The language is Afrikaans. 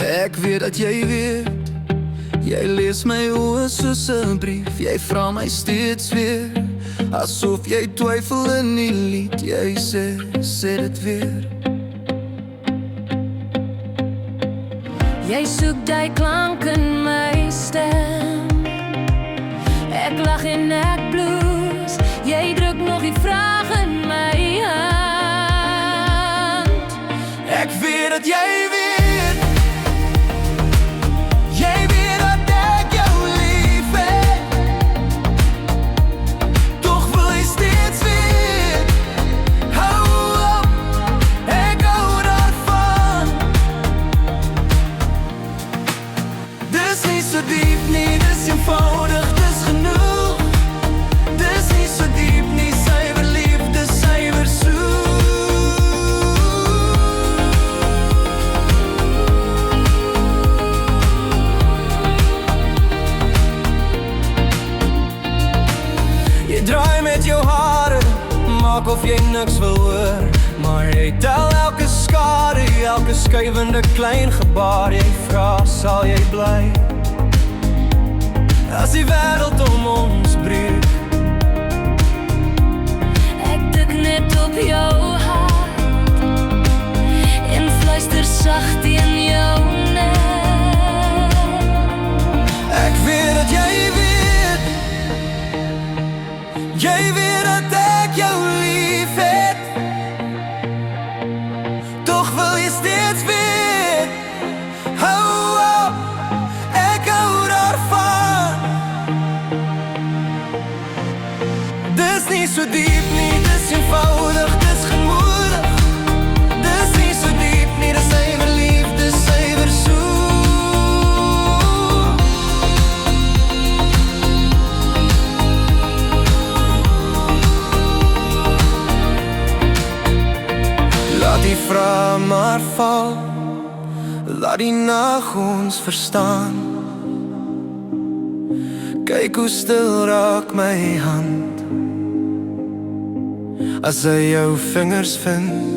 Ek weet dat jy weet. Jy lees my oë soos 'n brief. Jy vra my steeds weer, asof jy twyfel in die lied. Jy sê dit weer. Jy soek die klank in my stem. Ek lag en ek blues. Jy druk nog die vraag in my hand. Ek weet dat jy weet. Jy weet dat ek jou lief het. Toch wil jy steeds weer. Hou op, ek hou daarvan. Dis nie so diep nie, dis eenvoudig, dis genoeg. Dis nie so diep nie, suiwer liefde, suiwer soek. Jy draai met jou hare, maak of jy niks wil hoor. Maar jy tel elke skade, elke skuivende klein gebaar. Jy vra, sal jy bly as die wêreld om ons breek? Ek tik net op jou hart en fluister sacht in jou nek. Ek weet dat jy weet. Jy weet dat ek jou lief het. Toch wil jy steeds weer. Hou op, ek hou daarvan. Dis nie so diep nie, dis eenvoudig, dis gemoedig. Dis nie so diep nie, dis suiwer liefde, suiwer soek. Laat die vraag maar val, laat die nag ons verstaan. Kyk hoe stil raak my hand as hy jou vingers vind.